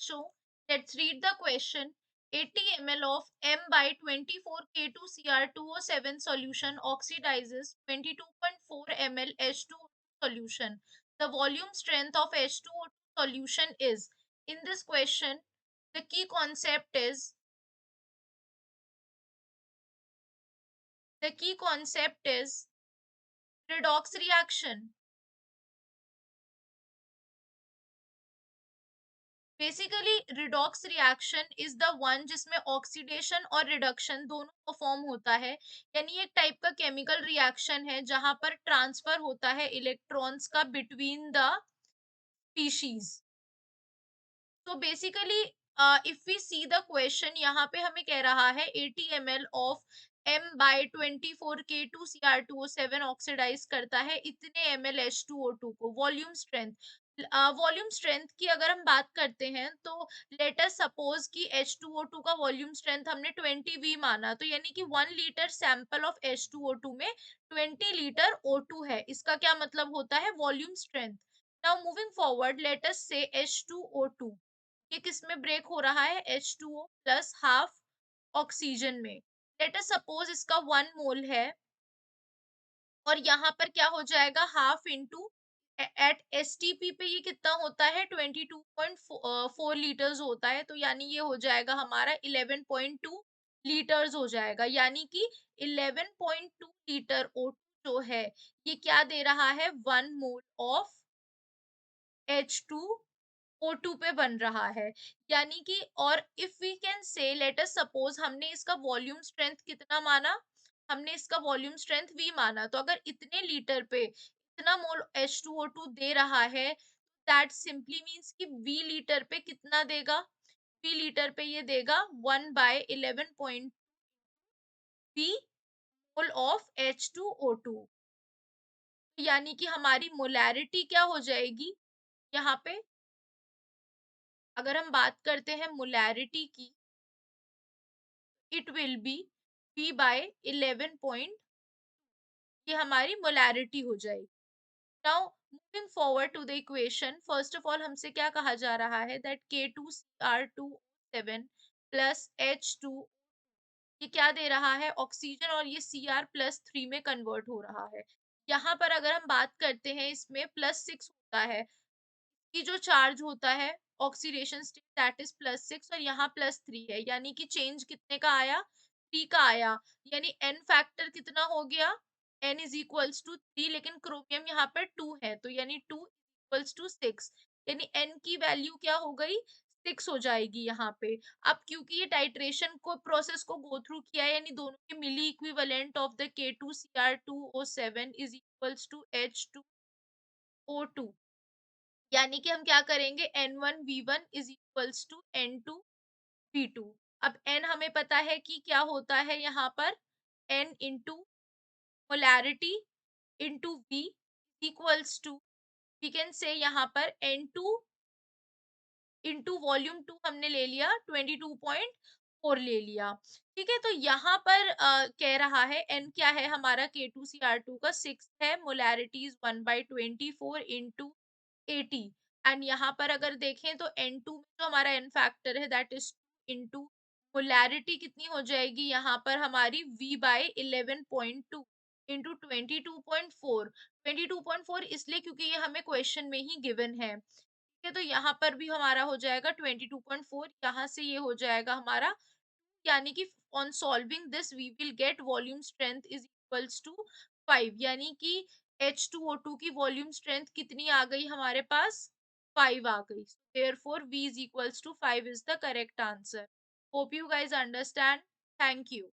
बच्चों, let's read the question. 80 ml of M by 24K2Cr2O7 solution oxidizes 22.4 ml H2O2 solution. The volume strength of H2O2 solution is. In this question, the key concept is redox reaction. Basically redox reaction is the one जिसमें oxidation और reduction दोनों perform होता है, यानी एक type का chemical reaction है जहां पर ट्रांसफर होता है इलेक्ट्रॉन्स का बिटवीन द स्पीशीज। तो basically if we see the question, यहाँ पे हमें कह रहा है 80 ml of m by 24K2Cr2O7 oxidise करता है इतने ml H2O2 को। वॉल्यूम स्ट्रेंथ की अगर हम बात करते हैं तो लेट अस सपोज कि H2O2 का वॉल्यूम स्ट्रेंथ हमने 20V माना, तो यानी कि 1 लीटर सैंपल ऑफ H2O2 में 20 लीटर O2 है। इसका क्या मतलब होता है? Volume strength. Now moving forward, let us से H2O2 ये किस में ब्रेक हो रहा है? H2O प्लस हाफ ऑक्सीजन में। लेट अस सपोज इसका 1 मोल है और यहाँ पर क्या हो जाएगा? हाफ इंटू एट एसटीपी पे ये कितना होता है? 22.4 लीटर्स होता है, तो यानी ये हो जाएगा हमारा 11.2 लीटर्स हो जाएगा, यानी कि 11.2 लीटर O2 जो है ये क्या दे रहा है? 1 मोल ऑफ H2O2 पे बन रहा है, यानी कि और if we can say let us suppose हमने इसका वॉल्यूम स्ट्रेंथ कितना माना? हमने इसका वॉल्यूम स्ट्रेंथ V माना, तो अगर इतने लीटर पे इतना मोल H2O2 दे रहा है, दैट सिंपली मीन्स कि V लीटर पे कितना देगा? V लीटर पे ये देगा 1 bye 11.V mole of H2O2, यानी कि हमारी मोलैरिटी क्या हो जाएगी यहाँ पे? अगर हम बात करते हैं मोलैरिटी की, it will be V by 11 point, ये हमारी मोलैरिटी हो जाएगी। Now moving forward to the equation, first of all हमसे क्या कहा जा रहा है? दैट K2Cr2O7 प्लस H2, ये क्या दे रहा है? ऑक्सीजन, और ये Cr+3 में कन्वर्ट हो रहा है। यहाँ पर अगर हम बात करते हैं इसमें +6 होता है, की जो चार्ज होता है ऑक्सीडेशन स्टेट दैट इज +6 और यहाँ +3 है, यानी कि चेंज कितने का आया? 3 का आया, यानी n फैक्टर कितना हो गया? n इज इक्वल्स टू 3, लेकिन क्रोमियम यहाँ पर 2 है, तो यानी 2 इक्वल्स टू 6, यानी n की वैल्यू क्या हो गई? 6 हो जाएगी यहाँ पे। अब क्योंकि ये टाइट्रेशन को प्रोसेस को गो थ्रू किया है, यानी दोनों के milliequivalent of the K2Cr2O7 is equals to H2O2, यानी कि हम क्या करेंगे? N1V1 is equals to N2V2। अब N हमें पता है कि क्या होता है यहाँ पर? N into molarity into V equals to, we can say यहाँ पर N2 इंटू वॉल्यूम 2 हमने ले लिया 22.4 ले लिया। ठीक है, तो यहाँ पर कह रहा है n क्या है हमारा? K2Cr2 का 6 है, मोलैरिटी इज 1/24 इंटू 80, एंड यहाँ पर अगर देखें तो N2 में जो हमारा n फैक्टर है दैट इज इंटू मोलैरिटी कितनी हो जाएगी यहाँ पर हमारी? V बाय 11.2 इंटू 22.4 इसलिए क्योंकि ये हमें क्वेश्चन में ही गिवन है। ठीक है, तो यहाँ पर भी हमारा हो जाएगा 22.4, यहाँ से ये हो जाएगा हमारा, यानी कि on solving this we will get volume strength is equals to 5, यानी कि H2O2 की वॉल्यूम स्ट्रेंथ कितनी आ गई हमारे पास? 5 आ गई। Therefore V is equals to 5 is the correct answer. Hope you guys understand. Thank you.